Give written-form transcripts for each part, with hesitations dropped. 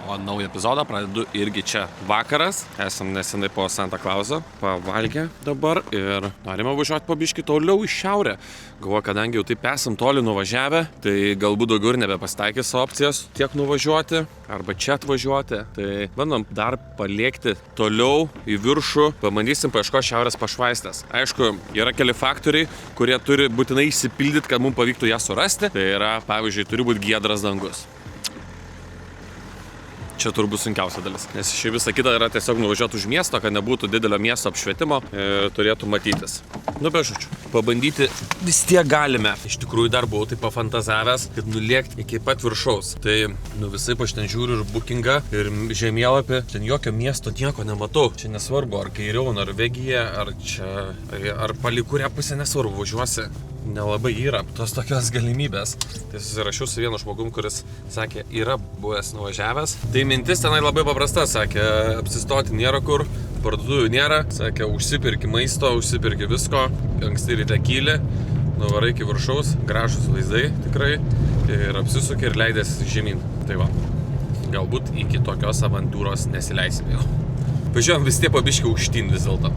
O naują epizodą pradedu irgi čia vakaras. Esam nesenai po Santa Clausą pavalgę dabar ir norime važiuoti po biškį toliau į šiaurę. Galvoju, kadangi jau taip esam toli nuvažiavę, tai galbūt daugiau ir nebepasitaikys opcijas tiek nuvažiuoti arba čia atvažiuoti. Tai bandom dar paliekti toliau į viršų, pabandysim paieškoti šiaurės pašvaistės. Aišku, yra keli faktoriai, kurie turi būtinai išsipildyti, kad mums pavyktų ją surasti. Tai yra, pavyzdžiui, turi būti giedras dangus. Čia turbūt sunkiausia dalis, nes ši visa kita yra tiesiog nuvažiuoti už miesto, kad nebūtų didelio miesto apšvietimo ir turėtų matytis. Nu, be žodžių, pabandyti vis tiek galime. Iš tikrųjų dar buvau taip pafantazavęs, kad nulėkti iki pat viršaus. Tai, visai aš ten žiūriu ir bookingą, ir žemėlapį, ten jokio miesto nieko nematau. Čia nesvarbu, ar kairiau Norvegija, ar čia, ar palei kurią pusę nesvarbu važiuosi. Nelabai yra tos tokios galimybės. Tai susirašiau su vienu žmogum, kuris sakė, yra buvęs nuvažiavęs. Tai mintis tenai labai paprasta, sakė, apsistoti nėra kur, parduotuvių nėra, sakė, užsipirki maisto, užsipirki visko, anksti ryte kyli, nuvarai iki viršaus, gražus vaizdai tikrai, ir apsisuki ir leidėsi žemyn. Tai va, galbūt iki tokios avantūros nesileisim jau. Važiuojam vis tiek pabiškį aukštyn vis dėlto.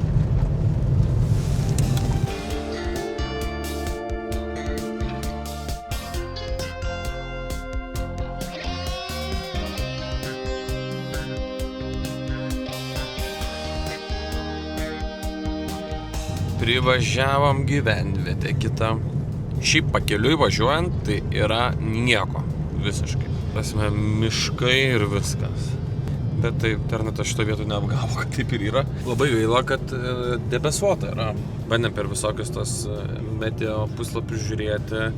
Privažiavom gyvenvietę kitą. Šiaip pakeliui važiuojant, tai yra nieko. Visiškai. Pasime miškai ir viskas. Bet tai internetas šito vietų neapgavo, kad taip ir yra. Labai gaila, kad debesuota yra. Bandėm per visokius tos meteo puslapius žiūrėti.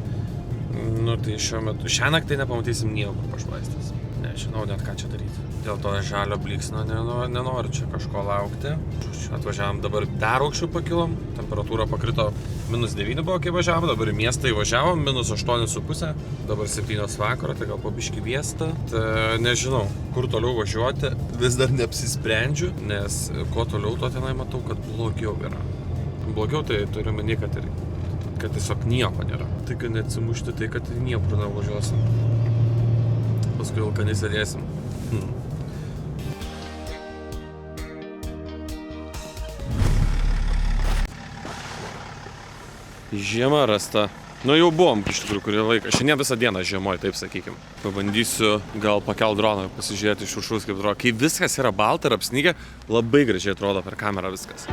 Nu tai šią naktį nepamatysim nieko pašvaistės. Nežinau net ką čia daryti. Dėl to žalio blyksno nenoriu čia kažko laukti. Atvažiavam dabar dar aukščiau pakilom. Temperatūra pakrito -9 buvo, kai važiavom. Dabar į miestą įvažiavom, -8,5. Dabar 7 vakaro, tai gal po biškį viestą. Tai nežinau, kur toliau važiuoti. Vis dar neapsisprendžiu, nes kuo toliau, to tenai matau, kad blogiau yra. Blogiau tai turiu meni, kad tiesiog nieko nėra. Tai kad neatsimušti, tai kad niekur nevažiuosim. Paskui alkani sėdėsim. Žiema rasta. Nu jau buvom iš tikrųjų kurį laiką. Šiandien visą dieną žiemoj, taip sakykim. Pabandysiu gal pakelt droną, pasižiūrėti iš viršaus kaip atrodo. Kai viskas yra balta ir apsnygę, labai gražiai atrodo per kamerą viskas.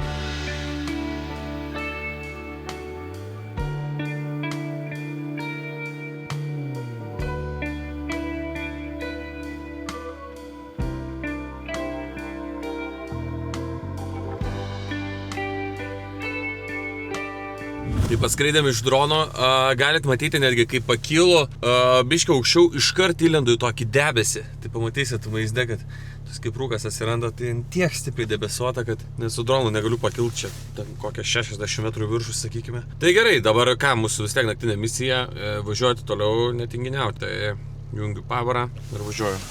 Tai paskreidėm iš drono, galit matyti netgi, kai pakilo, biškiai aukščiau iškart įlendu į tokį debesį. Tai pamatysit vaizde, kad tas kaip rūkas atsiranda, tai tiek stipriai debesuota, kad su dronu negaliu pakilti čia, kokią 60 metrų viršų, sakykime. Tai gerai, dabar ką, mūsų vis tiek naktinė misija, važiuoti toliau netinginiauti. Tai jungiu pavarą ir važiuoju.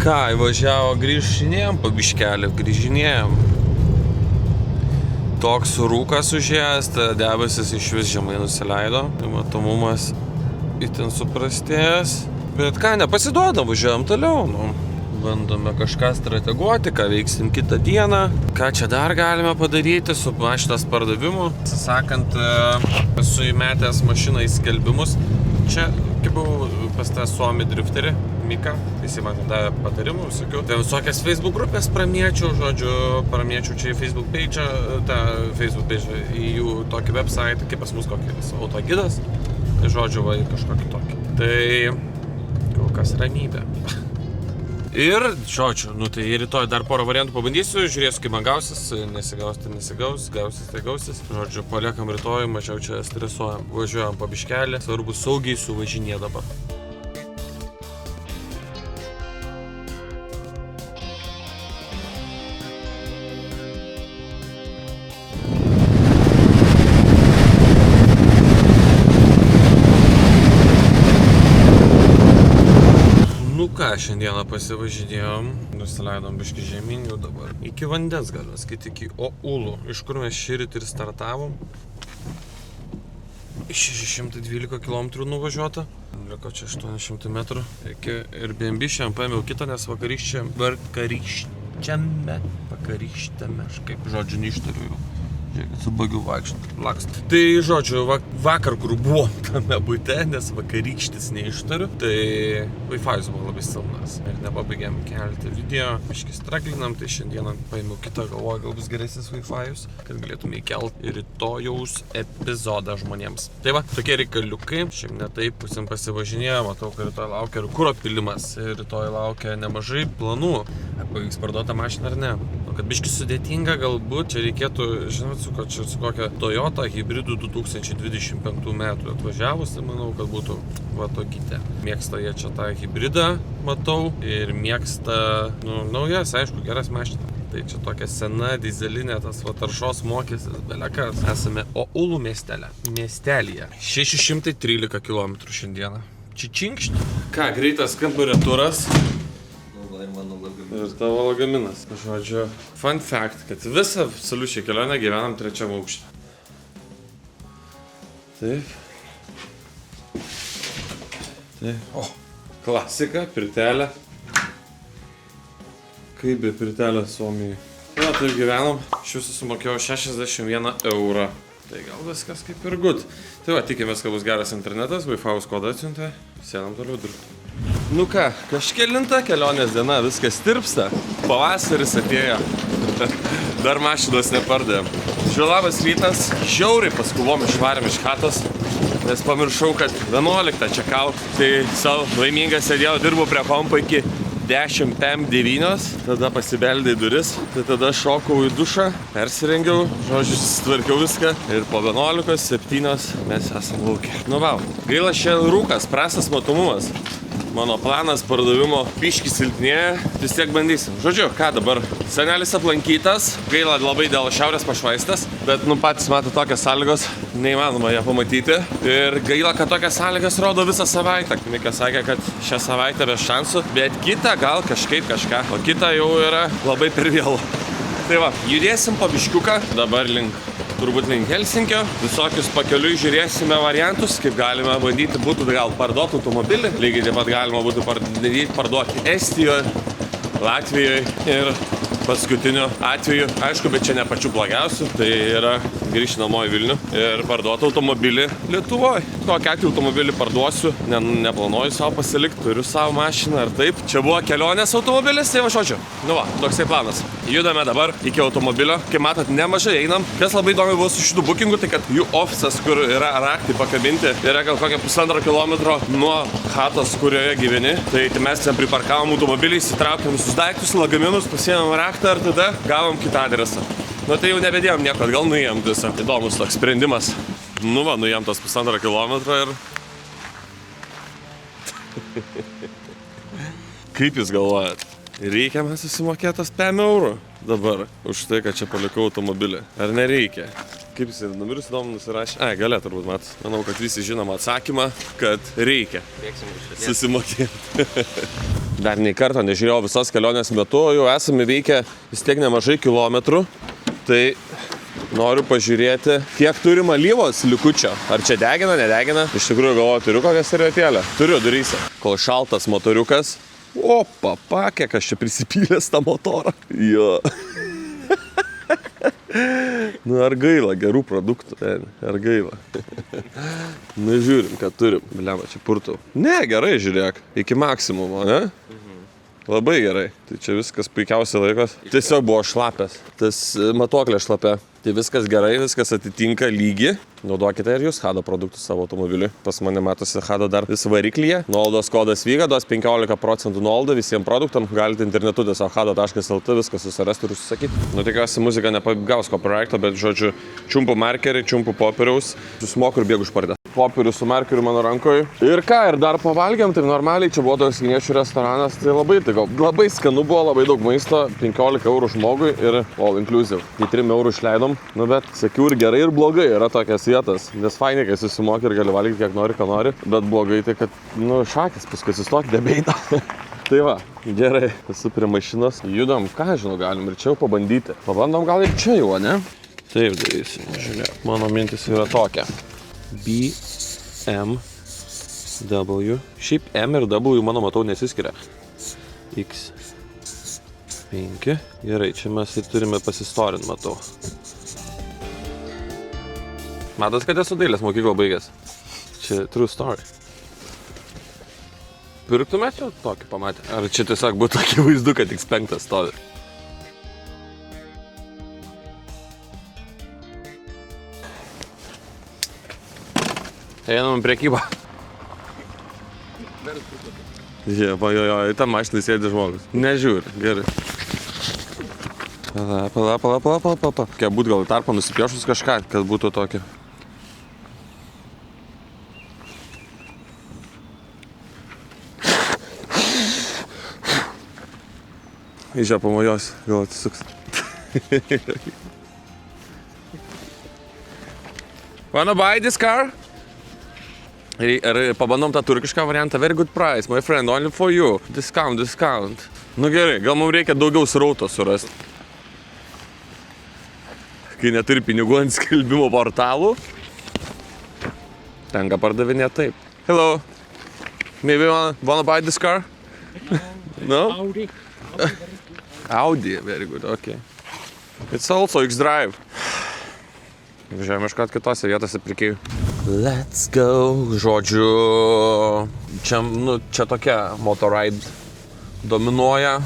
Ką, įvažiavo, grįžinėjom, pabiškelį grįžinėjom. Toks rūkas užėjęs, debesis iš vis žemai nusileido. Matomumas itin suprastėjęs. Bet ką, nepasiduodam, važiuojam toliau. Bandome kažką strateguoti, ką veiksim kitą dieną. Ką čia dar galime padaryti su mašinos pardavimu. Sakant, esu įmetęs mašiną į skelbimus. Čia, kaip buvau pas tą Suomį drifterį, Mika, jis man davė patarimų, visokių. Tai visokias Facebook grupės pramiečiau, pramiečiau čia į Facebook page, į jų tokį website, kaip pas mus kokis autogidas, tai va, į kažkokį tokį. Tai kol kas ramybė. Ir, tai rytoj dar porą variantų pabandysiu, žiūrėsiu, kaip man gausis, nesigaus, tai nesigaus, gausis, tai gausis. Paliekam rytoj, mažiau čia stresuojam, važiuojam po biškelį, svarbu saugiai suvažinė dabar. šiandieną pasivažinėjom, nusileidom biškį žemyn jau dabar. Iki vandens galima sakyti, iki Oulu, iš kur mes šįryt ir startavom. 612 km nuvažiuota. Liko čia 800 metrų. Iki Airbnb šiandien paėmiau kitą, nes vakarykščiame, aš kaip žodžiu neištariu jau. Žiūrėkit, su bagiu lakst. Tai žodžiu, vakar, kur buvom tame bute, nes vakarykštis neištariu, tai Wi-Fi's buvo labai silpnas. Ir nepabaigėm kelti video, biškį straglinam, tai šiandieną paėmiau kitą, galvoju, gal bus geresnis Wi-Fi's, kad galėtume įkelti rytojaus epizodą žmonėms. Tai va, tokie reikaliukai, šiaip ne taip, pusim pasivažinėjo, matau, kad rytoj laukia kuro pilimas, ir rytoj laukia nemažai planų. Ar pavyks parduotą mašiną ar ne? Kad biškį sudėtinga galbūt, čia reikėtų, žinot, su kokia Toyota hybridų 2025 metų atvažiavus, tai manau, kad būtų va tokytė. Mėgsta jie čia tą hybridą, matau, ir mėgsta, naujas, aišku, geras mašina. Tai čia tokia sena dizelinė, tas va taršos mokestis, belekas. Esame Oulu miestelyje. 613 km šiandieną. Čičinkšt. Ką, greitas kambario turas. Ir tavo lagaminas. Žodžiu, fun fact, kad visą absoliučiai kelionę gyvenam 3 aukšte. Taip. O, klasika, pirtelė. Kaip be pirtelė Suomijai. Na, taip gyvenom. Aš jūsų sumokėjau 61 eurą. Tai gal viskas kaip ir good. Tai va, tikimės, kad bus geras internetas, Wi-Fi'aus kodą atsiuntė. Sėdam toliau dirbti. Nu ką, kažkelinta kelionės diena, viskas tirpsta. Pavasaris atėjo. Dar mašinos nepardavėm. Labas rytas, žiauriai paskubom išvarėm iš chatos, nes pamiršau, kad 11 čekaut. Tai savo laimingas sėdėjau, dirbau prie kompo iki 10:09, tada pasibeldė į duris, tai tada šokau į dušą, persirengiau, žodžiu, susitvarkiau viską ir po 11:07 mes esam lauke. Nu va, gaila šiandien rūkas, prastas matomumas. Mano planas pardavimo biškį silpnėja, vis tiek bandysim. Žodžiu, ką dabar? Senelis aplankytas, gaila labai dėl šiaurės pašvaistas, bet patys mato tokias sąlygos, neįmanoma ją pamatyti. Ir gaila, kad tokias sąlygas rodo visą savaitę. Mika sakė, kad šią savaitę be šansų, bet kitą gal kažkaip kažką, o kitą jau yra labai per vėlu. Tai va, judėsim po biškiuką, dabar turbūt link Helsinkio. Visokius pakeliui žiūrėsime variantus, kaip galime bandyti būtų gal parduoti automobilį. Lygiai taip pat galima būtų parduoti Estijoje, Latvijoje ir paskutiniu atveju, aišku, bet čia ne pačiu blogiausiu, tai yra grįžti namo į Vilnių ir parduoti automobilį Lietuvoje. Kokį atveju automobilį parduosiu, neplanuoju savo pasilikti, turiu savo mašiną ar taip. Čia buvo kelionės automobilis, tai va žodžiu. Nu va, toksai planas. Judame dabar iki automobilio. Kaip matot, nemažai einam. Kas labai įdomi buvo su šitų bookingu, tai kad jų ofisas, kur yra raktai pakabinti, yra gal kokią 1,5 kilometro nuo chatos, kurioje gyveni. Tai mes ten priparkavom automobilį, įsitraukėm visus daiktus, lagaminus, pasiėmėm raktą ir tada gavom kitą adresą. Nu tai jau nebedėjom nieko, gal nuėjom visą. Įdomus toks sprendimas. Nu va, nuėjom tos 1,5 kilometro ir... Kaip jūs galvojat? Reikia man susimokėti tas 5 eurų dabar už tai, kad čia palikau automobilį. Ar nereikia? Kaip jis numeris įdomu nusirašė? Galia turbūt mat. Manau, kad visi žinom atsakymą, kad reikia susimokėti. Dar nei karto nežiūrėjau visos kelionės metu, jau esame veikę vis tiek nemažai kilometrų. Tai noriu pažiūrėti, kiek turim alyvos likučio. Ar čia degina, nedegina? Iš tikrųjų galvoju, turiu kokią servetėlę. Turiu duryse. Kol šaltas motoriukas. Opa, kiek aš čia prisipylęs tą motorą. Jo. Nu ar gaila gerų produktų, ar gaila. Nu žiūrim, ką turim. Bliama, čia purtau. Ne, gerai žiūrėk, iki maksimumo, ne? Labai gerai. Tai čia viskas puikiausiai laikos. Tiesiog buvo šlapės. Tas matuoklė šlapė. Tai viskas gerai, viskas atitinka lygį. Naudokite ir jūs Hado produktus savo automobiliui. Pas mane matosi Hado dar vis variklyje. Nuolaidos kodas VYGA, duos 15% nuolaidą visiems produktam. Galite internetu tiesiog hado.lt viską susirasti ir užsisakyti. Nu tikiuosi muzika nepagaus copyrighto, bet žodžiu, čiumpu markerį, čiumpu popieriaus. Susimoku ir bėgu špardę. Popierius su markeriu mano rankoje. Ir ką, ir dar pavalgiam, tai normaliai čia buvo toks kiniečių restoranas, tai labai tiko. Labai skanu buvo, labai daug maisto, 15 eurų žmogui ir all inclusive. Tai 3 eurų išleidom, nu bet sakiau ir gerai, ir blogai yra tokias vietas, nes fainai, kai susimoki ir gali valgyti kiek nori, ką nori, bet blogai tai, kad, šakės paskui atsistoti debeita. Tai va, gerai, esu prie mašinos. Judam, ką žinau, galim ir čia jau pabandyti. Pabandom gal ir čia jau, ne? Taip darysim, žiūrėk. Mano mintis yra tokia. BMW. Šiaip M ir W, mano matau, nesiskiria. X5. Gerai, čia mes ir turime pasistorint, matau. Matas, kad esu dailės mokyklą baigęs. Čia true story. Pirktumėt jau tokį pamatę? Ar čia tiesiog būtų akivaizdu, kad X5 stovi? Einam į priekybą. Jo, į tą mašiną sėdi žmogus. Nežiūri, gerai. Pala. Kai būt gal į tarpą nusipiešus kažką, kad būtų tokia. Iš čia pamojos, gal atsisuks. Wanna buy this car? Ar pabandom tą turkišką variantą? Very good price, my friend, only for you. Discount. Nu gerai, gal mums reikia daugiau srauto surasti. Kai neturi pinigų ant skelbimo portalų, tenka pardavinėti taip. Hello, maybe wanna buy this car? No? Audi. Audi, very good, okay. It's also X-Drive. Važiuojame iškart kitose vietose pirkėjų. Let's go. Žodžiu, čia tokia motorride dominuoja,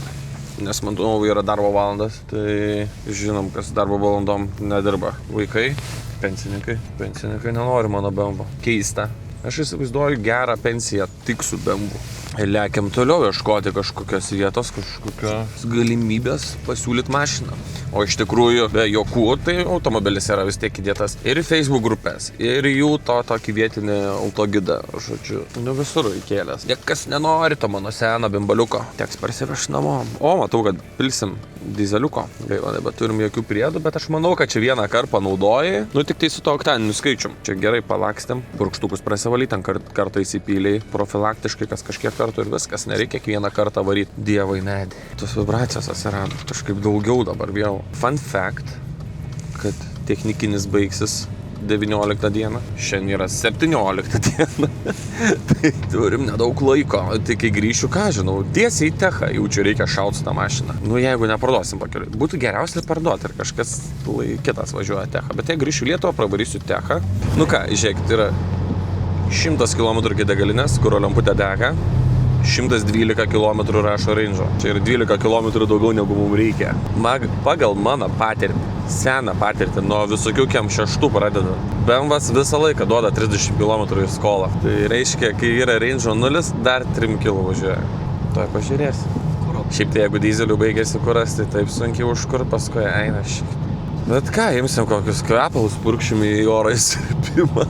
nes manau yra darbo valandas. Tai žinom, kas darbo valandom nedirba. Vaikai, pensininkai nenori mano BMW. Keista. Aš įsivaizduoju gerą pensiją tik su BMW. Lekiam toliau ieškoti kažkokios vietos, kažkokios galimybės pasiūlyti mašiną. O iš tikrųjų, be jokų, tai automobilis yra vis tiek įdėtas ir į Facebook grupės, ir jų tokį vietinį autogidą, žodžiu, visur įkėlęs. Niekas nenori to mano seno bimbaliuko, teks parsiveš namo. O, matau, kad pilsim dizeliuko. Gaila, nebeturim jokių priedų, bet aš manau, kad čia vieną kartą panaudojai, tik tai su to oktaniniu skaičium. Čia gerai palakstėm, purkštukus prasivalyti, ten kartą įsipyliai profilaktiškai, kas kažkiek kartų ir viskas, nereikia kiekvieną kartą varyti. Dievai medį. Tos vibracijos atsirado kažkaip daugiau dabar vėl. Fun fact, kad technikinis baigsis 19 dieną. Šiandien yra 17 diena. Tai turim nedaug laiko. Tai kai grįšiu, ką žinau, tiesiai į techą jaučiu reikia šauti tą mašiną. Nu, jeigu neparduosim pakeliui. Būtų geriausia parduoti ir kažkas kitas važiuoja techą. Bet jei grįšiu į Lietuvą, pravarysiu techą. Nu ką, žiūrėkit, yra 100 km iki degalinės, kuro lemputė dega. 112 km rašo range. Čia yra 12 km daugiau negu mums reikia. Pagal mano patirtį, seną patirtį, nuo visokių kem 6 pradeda. BMW'as visą laiką duoda 30 km į skolą. Tai reiškia, kai yra range 0, dar 3 km važiuoja. Tuoj pažiūrėsi. Šiaip tai jeigu dizelių baigėsi kuras, tai taip sunkiai užkur, paskui eina šiek. Bet ką, imsim kokius kvepalus, purkšim į oro įsirpimą.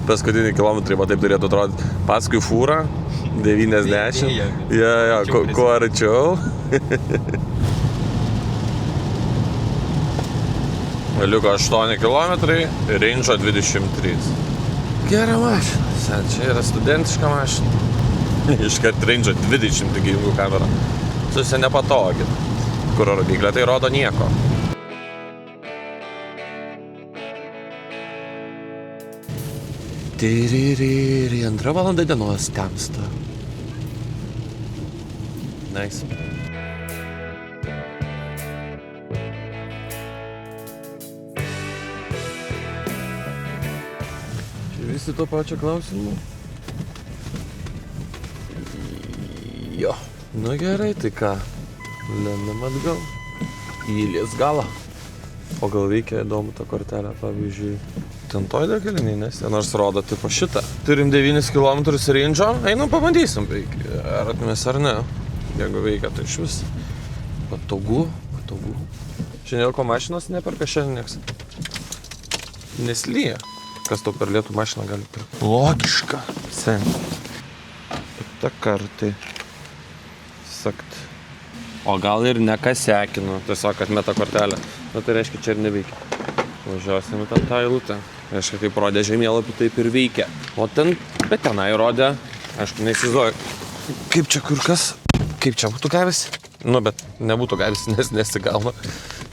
Paskutiniai kilometrai, va taip turėtų atrodyti. Paskui fūrą, 90. Jo, kuo arčiau. Liuko 8 kilometrai, range 23. Gera mašina, čia yra studentiška mašina. Iškart range 20, taigi jungų kamera. Susia nepatogi. Kuro rodyklė tai rodo nieko. Tiriri, 2 valanda dienos temsta. Nice. Čia visi to pačio klausimu? Jo. Nu gerai, tai ką? Lendam atgal. Į Lies galą. O gal veikia įdomu tą kortelę, pavyzdžiui. Ten toj degalinėj, nes ten nors rodo tipo šitą. Turim 9 km range'o, einam pabandysim veikia. Ar atmės ar ne. Jeigu veikia, tai iš vis. Patogu. Šiandien ko mašinos neperka, šiandien nieks. Neslyja. Kas tau per lietų mašiną gali pirkti? Logiška. Sen. Ta kartai. Sakt. O gal ir nekasekinu, tiesiog atmeta kortelę. Na tai reiškia, čia ir neveikia. Važiuosim į tą eilutę. Reiškia, kaip rodė žemėlapį, taip ir veikia. O ten, bet tenai rodė, aišku, neįsivaizduoju, Kaip čia kur kas? Kaip čia būtų gavęs? Nu, bet nebūtų gavęs, nes nesigauna.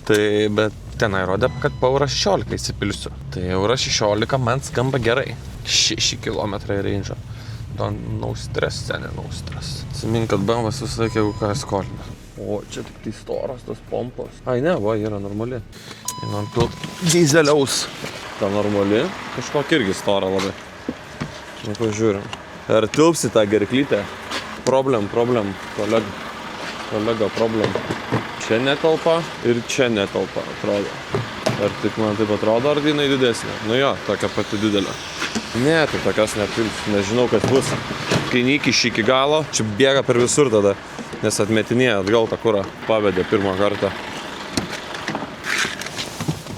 Tai, bet tenai rodė, kad po €16 įsipilsiu. Tai €16 man skamba gerai. 6 km range. No stress, seniai, no stress. Atsimink, kad BMW'as visą laiką, jeigu ką skolina. O, čia tik tai storas tas pompos. Ai, ne, va, yra normali. Einam pilt dizeliaus. Ta normali, kažkokia irgi stora labai. Nu, pažiūrim. Ar tilpsi tą gerklytę? Problem, kolega, problem. Čia netelpa ir čia netelpa, atrodo. Ar tik man taip atrodo, ar jinai didesnė? Nu jo, tokia pati didelė. Ne, tai tokios nepilsiu, nežinau, kas bus. Kai neįkiši iki galo, čia bėga per visur tada, nes atmetinėja atgal tą kurą, pavedė pirmą kartą.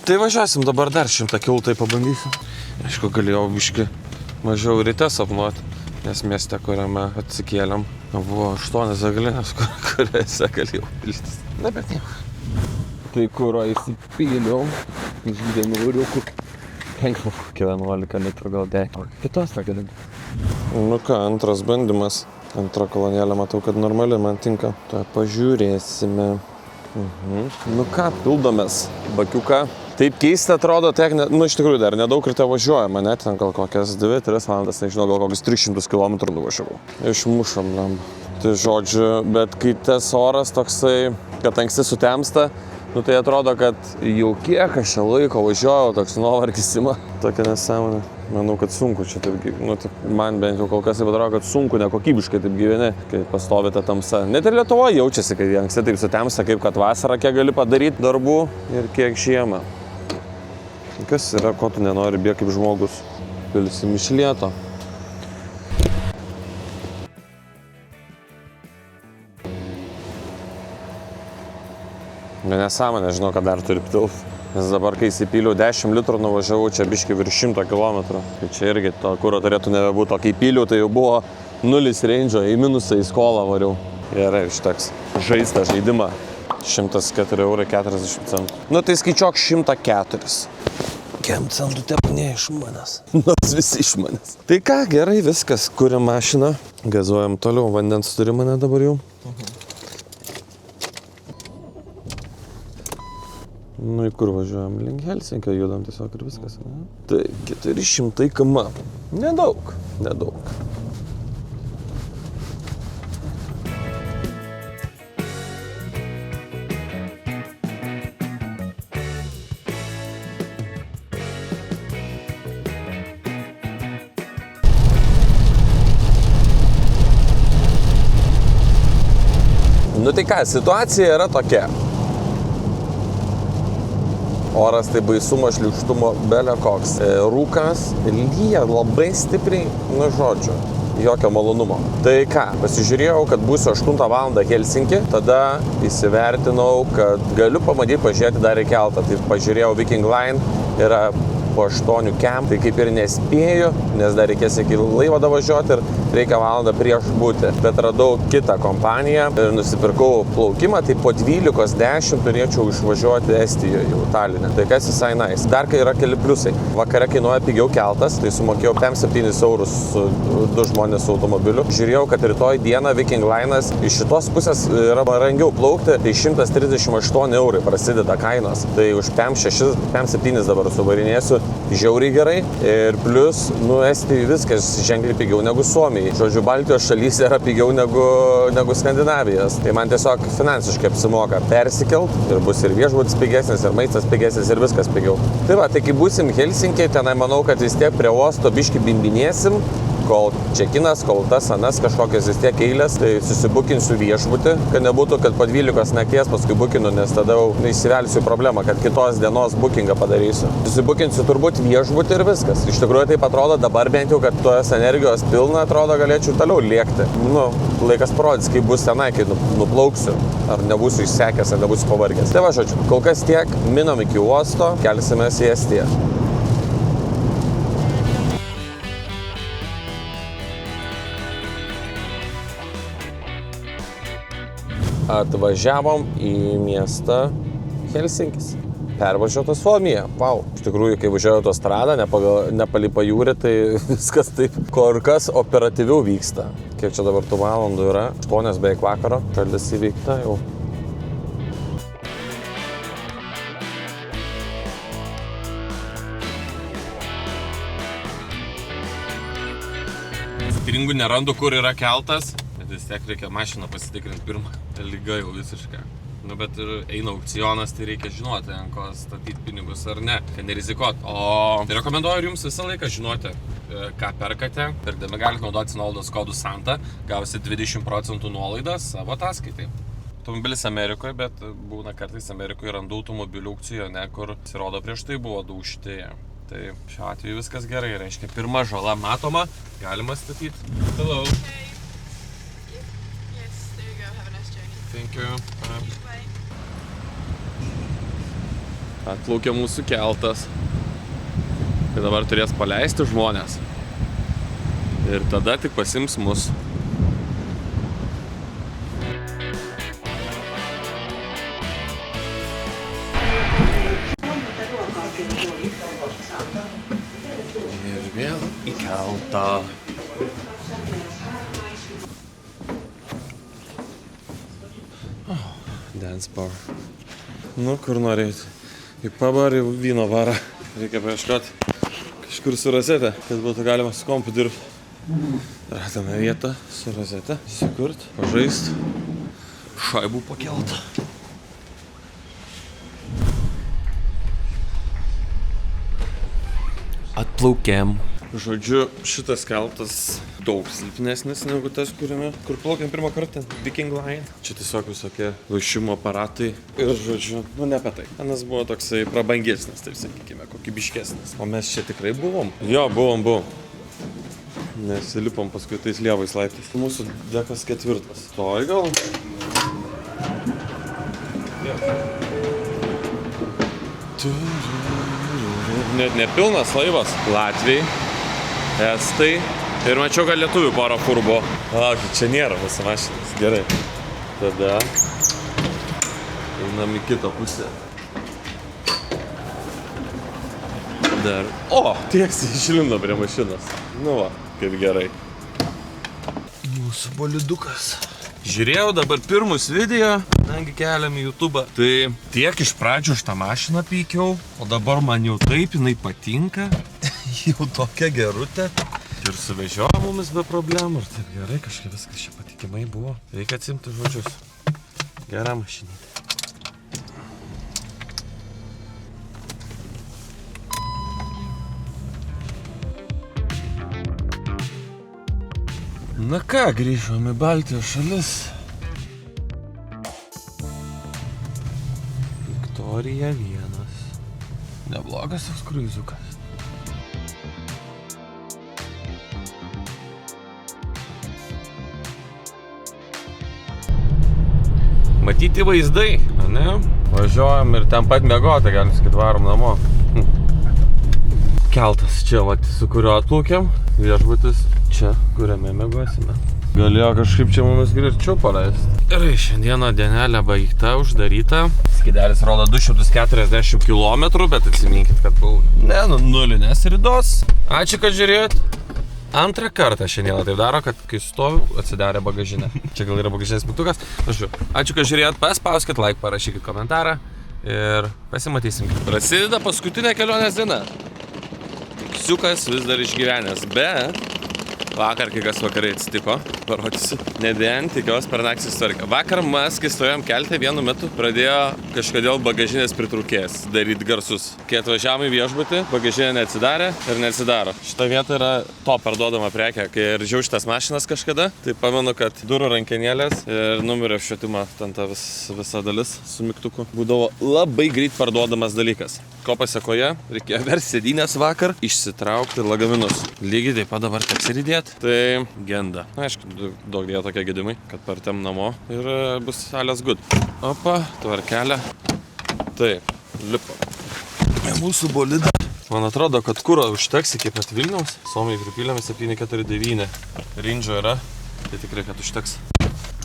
Tai važiuosim dabar dar 100 kilų, tai pabandysim. Aišku, galėjau biški mažiau ryte sapnuoti, nes mieste, kuriame atsikėlėm, buvo 8 degalinės, kuriuose galėjau piltis. Na, bet nieko. Tai kurą įsipyliau, išdėmiau variukų. 11 litrų gal 10. Kitos degalinės. Nu ką, antras bandymas. Antra kolonėlė, matau, kad normali man tinka. Tai pažiūrėsime. Nu ką, pildomės bakiuką. Taip keista atrodo, nu iš tikrųjų dar nedaug ir te važiuojama, net ten gal kokias 2-3 valandas, nežinau, gal kokius 300 km nuvažiavau. Išmušam, lemba. Tai žodžiu, bet kai tas oras toksai, kad anksti sutemsta, nu tai atrodo, kad jau kiek aš čia laiko važiuoju, toks nuovargis ima. Tokia nesąmonė. Manau, kad sunku čia taip, nu taip, man bent jau kol kas taip atrodo, kad sunku, nekokybiškai taip gyveni, kai pastovi ta tamsa. Net ir Lietuvoje jaučiasi, kai anksti taip sutemsta, kaip kad vasarą kiek gali padaryti darbų ir kiek žiemą. Kas yra, ko tu nenori bėgti kaip žmogus? Pilsim iš lėto. Nesąmonė, žinau, kad dar turi pilt. Nes dabar, kai įsipyliau 10 litrų, nuvažiavau čia biškai virš 100 km. Tai čia irgi to kuro turėtų nebebūti. O kai pyliau, tai jau buvo 0 range, į minusą, į skolą variau. Gerai, išteks. Žaistą žaidimą. 104,40 €. Nu tai skaičiuok 104. Kiek centų tepnė iš manęs. Nors visi iš manęs. Tai ką, gerai, viskas. Kuriam mašiną. Gazuojam toliau. Vandens turi mane dabar jau. Nu, į kur važiuojam? Link Helsinkio judam tiesiog ir viskas. Ne? Tai 400 km. Nedaug. Nu tai ką, situacija yra tokia. Oras tai baisumo, šliukštumo, belė koks. Rūkas lyja labai stipriai, nu žodžiu, jokio malonumo. Tai ką, pasižiūrėjau, kad būsiu 8 valandą Helsinki, tada įsivertinau, kad galiu pamatyti pažiūrėti dar į keltą. Tai pažiūrėjau Viking Line, yra po 8 kem, tai kaip ir nespėju, nes dar reikės iki laivo davažiuoti ir reikia valandą prieš būti. Bet radau kitą kompaniją ir nusipirkau plaukimą, tai po 12:10 turėčiau išvažiuoti Estijoje jau Taline. Tai kas visai nice. Dar kai yra keli pliusai. Vakare kainuoja pigiau keltas, tai sumokėjau 7 € su 2 žmonės su automobiliu. Žiūrėjau, kad rytoj dieną Viking Line'as iš šitos pusės yra brangiau plaukti, tai 138 € prasideda kainos. Tai už 5-7 dabar suvarinėsiu. Žiauriai gerai ir plus, nu, Estijoje viskas ženkliai pigiau negu Suomijai. Žodžiu, Baltijos šalyse yra pigiau negu Skandinavijos. Tai man tiesiog finansiškai apsimoka persikelt ir bus ir viešbutis pigesnis, ir maistas pigesnis, ir viskas pigiau. Tai va, tai kai būsim Helsinkiai, tenai manau, kad vis tiek prie uosto biškį bimbinėsim, kol čekinas, kol tas anas kažkokias vis tiek eilės, tai susibukinsiu viešbutį, kad nebūtų, kad po 12 nakties paskui bukinu, nes tada jau įsivelsiu problemą, kad kitos dienos bukingą padarysiu. Susibukinsiu turbūt viešbutį ir viskas. Iš tikrųjų taip atrodo dabar bent jau, kad tos energijos pilna, atrodo galėčiau toliau lėkti. Nu, laikas parodys, kaip bus tenai, kai nuplauksiu, ar nebūsiu išsekęs, ar nebūsiu pavargęs. Tai va, žodžiu, kol kas tiek, minam iki uosto, kelsimės į Estiją. Atvažiavom į miestą Helsinkis. Pervažiuota Suomija. Vau. Iš tikrųjų, kai važiuoju autostradą, nepalį pajūrį, tai viskas taip kur kas operatyviau vyksta. Kiek čia dabar tų valandų yra? 8 beveik vakaro. Šalis įvykta jau. Stringų nerandu, kur yra keltas, bet vis tiek reikia mašiną pasitikrinti pirmą. Lyga jau visiškai. Nu, bet ir eina aukcionas, tai reikia žinoti, ant ko statyti pinigus ar ne, kad nerizikuot. O rekomenduoju ir jums visą laiką žinoti, ką perkate. Pirkdami galite naudoti nuolaidos kodų SANTA, gausi 20% nuolaidą savo ataskaitai. Automobilis Amerikoje, bet būna kartais Amerikoje randu automobilių aukcijone, kur pasirodo prieš tai buvo daužti. Tai šiuo atveju viskas gerai, reiškia pirma žala matoma, galima statyti. Hello. Okay. Yes, there you go. Have a nice journey. Thank you. Bye. Atplaukė mūsų keltas. Tai dabar turės paleisti žmonės. Ir tada tik pasims mus. Ir vėl į keltą. Dance bar. Nu, kur norėt? Į pubą ar į vyno barą. Reikia paieškoti kažkur su rozetė, kad būtų galima su kompu dirbti. Radome vietą su rozetė. Įsikurt, pažaist, šaibų pakelt. Atplaukėm. Žodžiu, šitas keltas daug silpnesnis negu tas, kur plaukėm pirmą kartą, Viking Line. Čia tiesiog visokie vaišimo aparatai ir, žodžiu, nu ne apie tai. Anas buvo toksai prabangesnis, taip sakykime, kokybiškesnis. O mes čia tikrai buvom? Jo, buvom. Nesilipom paskui tais lievais laiptais. Mūsų dekas 4. Toj gal? Net nepilnas laivas. Latviai, estai ir mačiau, kad lietuvių porą furbo. Čia nėra mūsų mašinas. Gerai. Tada einam į kitą pusę. Dar. O, tiesiai išlindo prie mašinos. Nu va, kaip gerai. Mūsų bolidukas. Žiūrėjau dabar pirmus video, kadangi keliam į YouTube. Tai tiek iš pradžių aš tą mašiną pykiau, o dabar man jau taip jinai patinka. Jau tokia gerutė. Ir suvežiojo mumis be problemų. Ir taip gerai, kažkaip viskas čia patikimai buvo. Reikia atsimti žodžius. Gera mašinytė. Na ką, grįžom į Baltijos šalis. Viktorija 1. Neblogas toks kruiziukas. Matyti vaizdai, ne? Važiuojam ir ten pat miegoti, galim sakyti, varom namo. Keltas čia, su kuriuo atplaukėm. Viešbutis čia, kuriame miegosime. Galėjo kažkaip čia mumis greičiau paleisti. Gerai, šiandieną dienelė baigta, uždaryta. Skidelis rodo 240 km, bet atsiminkit, kad buvau nulinės ridos. Ačiū, kad žiūrėjot. Antrą kartą šiandieną taip daro, kad kai stoviu, atsidarė bagažinę. Čia gal yra bagažinės mygtukas. Ačiū, kad žiūrėjot, paspauskit like, parašykit komentarą ir pasimatysim. Prasideda paskutinė kelionės diena. Siukas vis dar išgyvenęs, bet vakar kai kas vakarai atsitiko, parodysiu. Nedien, tikiuosi per naktį susitvarkė. Vakar mes, kai stovėjom kelte, vienu metu pradėjo kažkodėl bagažinės pritrūkėjas daryti garsus. Kai atvažiavome į viešbutį, bagažinė neatsidarė ir neatsidaro. Šita vieta yra to parduodama prekė. Kai ržiau šitas mašinas kažkada, tai pamenu, kad durų rankenėlės ir numerio apšvietimo, ten ta visa dalis su mygtuku būdavo labai greit parduodamas dalykas. Ko pasekoje, reikėjo dar sėdynės vakar išsitraukti lagaminus. Lygiai taip pat dabar teks ir įdėti. Tai genda. Aišku, daug dėjo tokie gedimai, kad partėm namo ir bus alles good. Opa, tvarkelė. Taip, lipo. Mūsų bolida. Man atrodo, kad kuro užteks iki pat Vilniaus. Suomiai pripylėme 749. Rindžio yra, tai tikrai, kad užteks.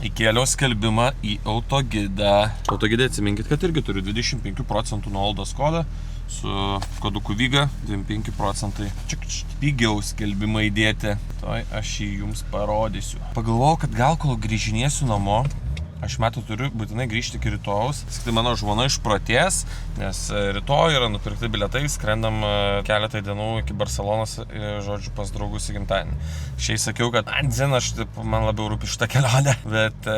Įkėliau skelbimą į autogidą. Autogidė atsiminkit, kad irgi turiu 25% nuolaidos kodą su koduku VIGA 25%. Čia pigiau skelbimą įdėti. Tai aš jį jums parodysiu. Pagalvojau, kad gal kol grįžinėsiu namo, aš turiu būtinai grįžti iki rytojaus. Tai mano žmona išprotės, nes rytoj yra nupirkti bilietai, skrendam keletą dienų iki Barcelonos, žodžiu, pas draugus į gimtadienį. Šiai sakiau, kad man labiau rūpi šitą kelionę, bet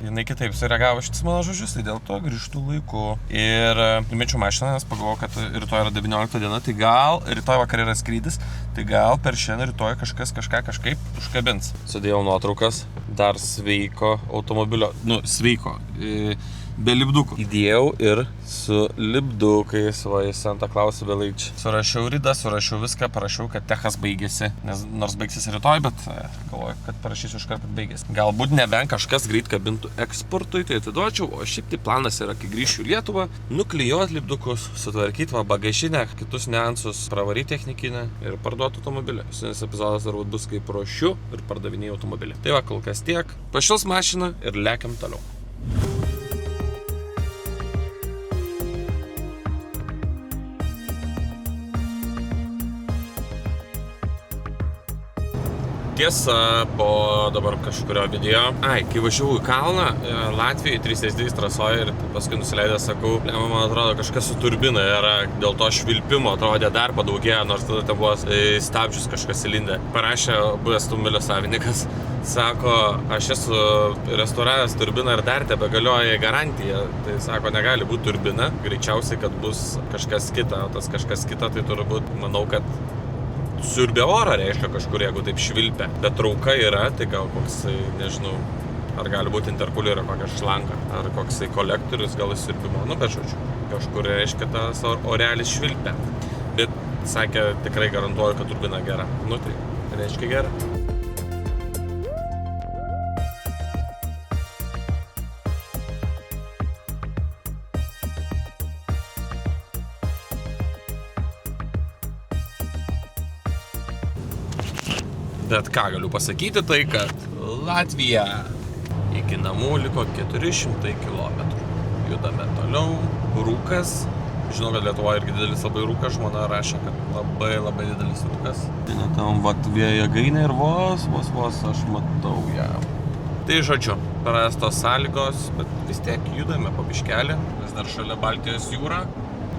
jinai kitaip sureagavo šitus mano žodžius, tai dėl to grįžtu laiku. Ir numečiau mašiną, nes pagalvojau, kad rytoj yra 19 diena, tai gal rytoj vakar yra skrydis, tai gal per šiandien rytoj kažkaip užkabins. Sudėjau nuotraukas dar sveiko automobilio, sveiko, be lipdukų. Įdėjau ir su lipdukais, va, į Santa Clausą belaičią. Surašiau ridą, surašiau viską, parašiau, kad techas baigėsi, nors baigsis rytoj, bet galvoju, kad parašysiu iškart, kad baigėsi. Galbūt nebent kažkas greit kabintų eksportui, tai atiduočiau, o šiaip tai planas yra, kai grįšiu į Lietuvą, nuklijuoti lipdukus, sutvarkyti bagažinę, kitus niuansus, pravaryti technikinę ir parduoti automobilį. Šiandienis epizodas turbūt bus kaip ruošiu ir pardavinėjau automobilį. Tai va, kol kas tiek. Pašils mašiną ir lekiam toliau. Tiesa, po dabar kažkurio video. Kai važiavau į kalną, Latvijai 363 trasoje ir paskui nusileidęs sakau, man atrodo, kažkas su turbina yra, dėl to švilpimo atrodė dar padaugėjo, nors tada ten buvo stabdžius kažkas įlindė. Parašė buvęs automobilio savininkas, sako, aš esu restauravęs turbiną ir dar tebegalioja garantija. Tai sako, negali būti turbina, greičiausiai, kad bus kažkas kita, o tas kažkas kita, tai turbūt, manau, kad siurbė orą reiškia kažkur, jeigu taip švilpia. Bet trauka yra, tai gal koksai, nežinau, ar gali būti interkulerio kokia šlanka, ar koksai kolektorius gal įsiurbimo, bet žodžiu, kažkur reiškia tas orelis švilpia. Bet sakė, tikrai garantuoju, kad turbina gera. Tai reiškia gera. Bet ką galiu pasakyti, tai kad Latvija iki namų liko 400 km. Judame toliau. Rūkas. Žinau, kad Lietuvoje irgi didelis labai rūkas. Žmona rašė, kad labai didelis rūkas. Tam vėjo jėgainė ir vos aš matau ją. Tai žodžiu, prastos sąlygos, bet vis tiek judame po biškelį. Vis dar šalia Baltijos jūra.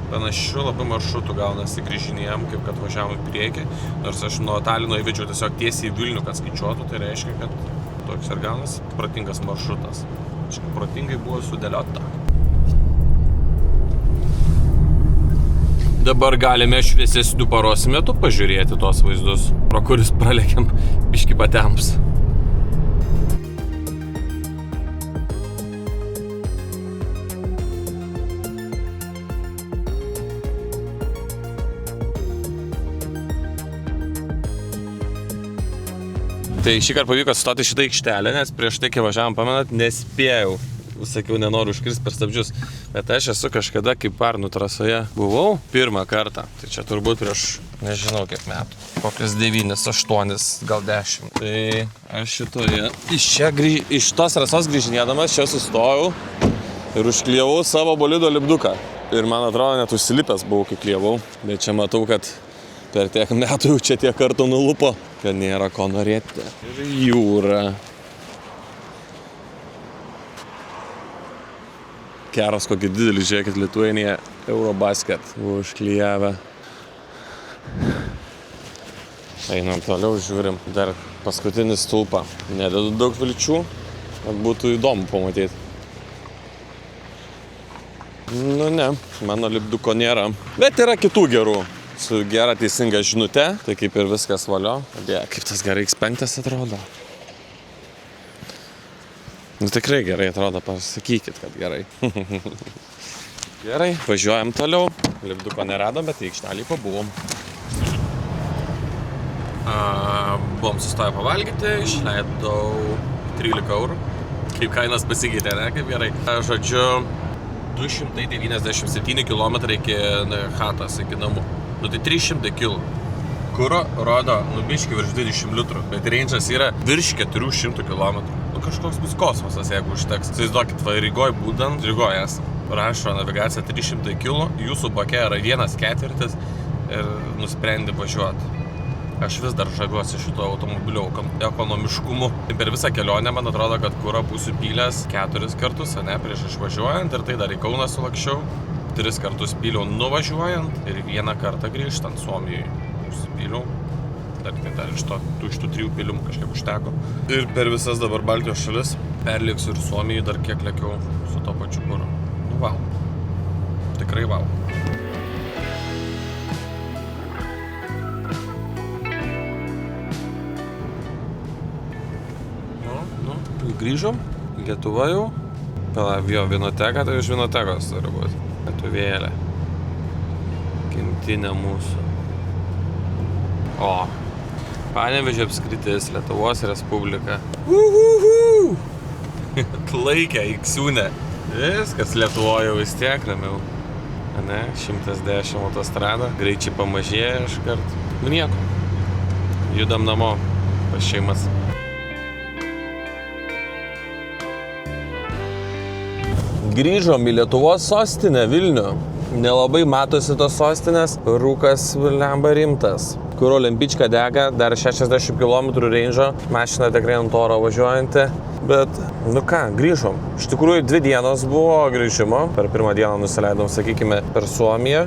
Panašių labai maršrutų gaunasi grįžinėjom, kaip kad važiavom į priekį. Nors aš nuo Talino įvedžiau tiesiog tiesiai į Vilnių, kad skaičiuotų, tai reiškia, kad toks ir gaunasi protingas maršrutas. Aišku, protingai buvo sudėliota. Dabar galime šviesesnių paros metų pažiūrėti tos vaizdus, pro kuris pralekiam biškį patems. Tai šįkart pavyko sustoti šitą aikštelę, nes prieš tai, kai važiavom, pamenat, nespėjau. Sakiau, nenoriu užkirsti per stabdžius. Bet aš esu kažkada, kaip Parnų trasoje buvau, pirmą kartą. Tai čia turbūt prieš, nežinau kiek metų. Kokius 9, 8, gal 10. Tai aš iš tos trasos grįžinėdamas čia sustojau ir užklijavau savo bolido lipduką. Ir man atrodo, net užsilipęs buvau, kai klijavau. Bet čia matau, kad per tiek metų jau čia tiek kartų nulupo, kad nėra ko norėti. Ir jūra. Keras kokį didelį, žiūrėkit, Lithuania Eurobasket. Buvo užklijavę. Einam toliau, žiūrim. Dar paskutinį stulpą. Nededu daug vilčių, kad būtų įdomu pamatyti. Ne, mano lipduko nėra. Bet yra kitų gerų. Su gera teisinga žinute, tai kaip ir viskas valio. Kaip tas gerai X5 atrodo. Tikrai gerai atrodo, pasakykit, kad gerai. Gerai, važiuojam toliau. Lipduko neradom, bet į aikštelį pabuvom. Buvom sustoję pavalgyti, išleidau 13 eurų. Kaip kainas pasikeitė, ne? Kaip gerai. Žodžiu, 297 km iki chatas, iki namų. Tai 300 kg. Kuro rodo biškį virš 20 litrų, bet range'as yra virš 400 km. kažkoks bus kosmosas, jeigu užteks. Įsivaizduokit, va Rygoj būdant, Rygoj esam. Rašo navigacija 300 km, jūsų bake yra 1/4 ir nusprendi važiuoti. Aš vis dar žaviuosi šito automobilio ekonomiškumu. Per visą kelionę, man atrodo, kad kurą būsiu pylęs 4 kartus, ne, prieš išvažiuojant ir tai dar į Kauną sulakščiau. 3 kartus pyliau nuvažiuojant ir 1 kartą grįžtant Suomijai. Užsipyliau. Dar iš tų 3 pylimų kažkiek užteko. Ir per visas dabar Baltijos šalis perliksiu ir Suomijai dar kiek lėkiau su to pačiu kuru. Nu, wow. Tikrai wow. Grįžom, Lietuva jau. Jo, Vinoteka, tai iš Vinotekos turi būti. Lietuvėlė. Gimtinė mūsų. O, Panevėžio apskritis, Lietuvos Respublika. Atlaikė, Iksiūnė. Viskas Lietuvoje vis tiek ramiau. Ne, 110 autostrada, greičiai pamažėja iškart. Nu nieko. Judam namo pas šeimas. Grįžom į Lietuvos sostinę Vilnių. Nelabai matosi tos sostinės, rūkas lemba rimtas. Kuro lempička dega, dar 60 km range'o, mašina tikrai ant oro važiuojanti. Bet, nu ką, grįžom. Iš tikrųjų, 2 dienos buvo grįžimo. Per pirmą dieną nusileidom, sakykime, per Suomiją,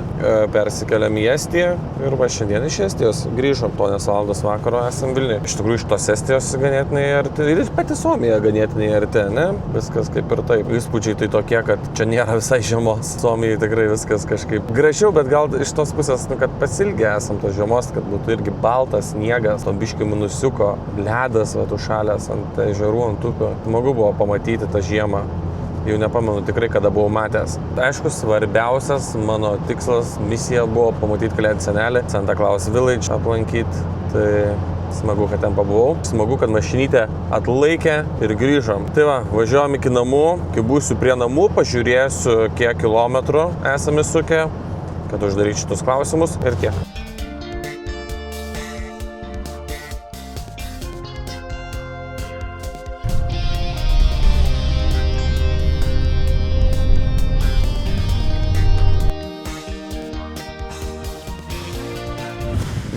persikeliam į Estiją ir va šiandien iš Estijos grįžom. 8 valandos vakaro esam Vilniuje. Iš tikrųjų, iš tos Estijos ganėtinai arti ir pati Suomija ganėtinai arti, ne? Viskas kaip ir taip. Įspūdžiai tai tokie, kad čia nėra visai žiemos. Suomijai tikrai viskas kažkaip gražiau, bet gal iš tos pusės, nu, kad pasilgę esam tos žiemos, kad būtų irgi baltas sniegas, to biškį minusiuko, ledas, va, užšalęs ant ežerų, ant upių. Smagu buvo pamatyti tą žiemą. Jau nepamenu tikrai, kada buvau matęs. Aišku, svarbiausias mano tikslas, misija buvo pamatyti Kalėdų senelį, Santa Claus Village aplankyti. Tai smagu, kad ten pabuvau. Smagu, kad mašinytė atlaikė ir grįžom. Tai va, važiuojam iki namų. Kai būsiu prie namų, pažiūrėsiu, kiek kilometrų esame sukę, kad uždaryčiau šitus klausimus ir tiek.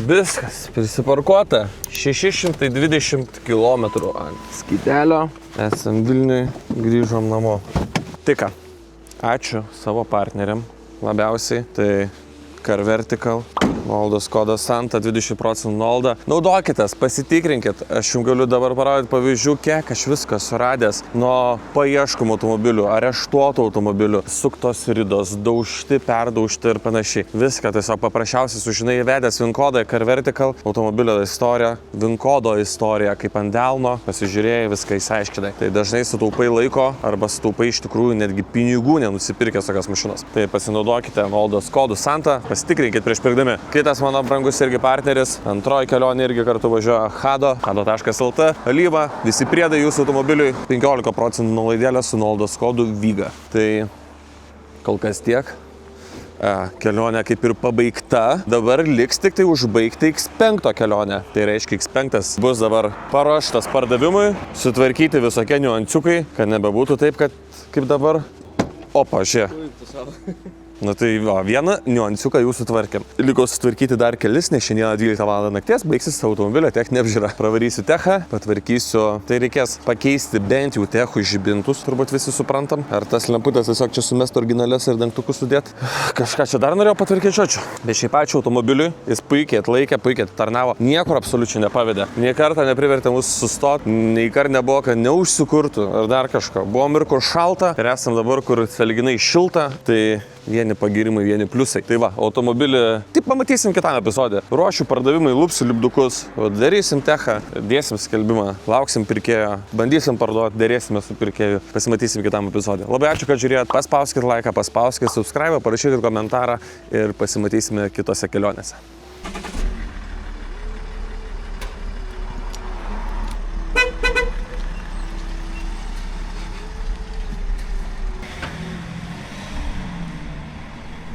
Viskas, prisiparkuota. 620 km ant skydelio. Esam Vilniui, grįžom namo. Tai ką, ačiū savo partneriam labiausiai. Tai Car Vertical, nuolaidos kodas Santa, 20% nuolaida. Naudokitės, pasitikrinkit. Aš jums galiu dabar parodyti pavyzdžių, kiek aš viską suradęs nuo paieškomų automobilių, areštuotų automobilių, suktos ridos, daužti, perdaužti ir panašiai. Viską tiesiog paprasčiausiai sužinai įvedęs VIN kodą Car Vertical, automobilio istoriją, VIN kodo istoriją, kaip ant delno, pasižiūrėjai, viską įsiaiškinai. Tai dažnai sutaupai laiko arba sutaupai iš tikrųjų netgi pinigų nenusipirkęs tokios mašinos. Tai pasinaudokite nuolaidos kodų Santa, pasitikrinkit prieš pirkdami. Kitas mano brangus irgi partneris, antroji kelionė irgi kartu važiuoja hado.lt, Alyva, visi priedai jūsų automobiliui, 15% nuolaidėlė su nuolaidos kodu VIGA. Tai kol kas tiek. Kelionė kaip ir pabaigta, dabar liks tik tai užbaigti X5 kelionę. Tai reiškia, X5 bus dabar paruoštas pardavimui, sutvarkyti visokie niuansiukai, kad nebebūtų taip, kad kaip dabar. Opa, žiūrėk. Na tai va, vieną niuansiuką jau sutvarkėm. Liko sutvarkyti dar kelis, nes šiandieną 12 val. Nakties baigsis automobilio techninė apžiūra. Pravarysiu techą, patvarkysiu. Tai reikės pakeisti bent jau techų žibintus, turbūt visi suprantam. Ar tas lemputės tiesiog čia sumest originalias ir dangtukus sudėt. Kažką čia dar norėjau patvarkyti žodžiu. Bet šiaip ačiū automobiliui, jis puikiai atlaikė, puikiai tarnavo. Niekur absoliučiai nepavedė. Nei kartą neprivertė mus sustoti, nei kartą nebuvo, kad neužsikurtų ar dar kažko. Buvom ir kur šalta, ir esam dabar, kur sąlyginai šilta. Tai vieni pagirimai, vieni pliusai. Tai va, automobilį, taip pamatysim kitame epizode. Ruošiu pardavimai, lupsiu lipdukus, darysim techą, dėsim skelbimą, lauksim pirkėjo, bandysim parduoti, dėrėsime su pirkėju, pasimatysim kitame epizode. Labai ačiū, kad žiūrėjot, paspauskit laiką, paspauskit subscribe, parašykit komentarą ir pasimatysime kitose kelionėse.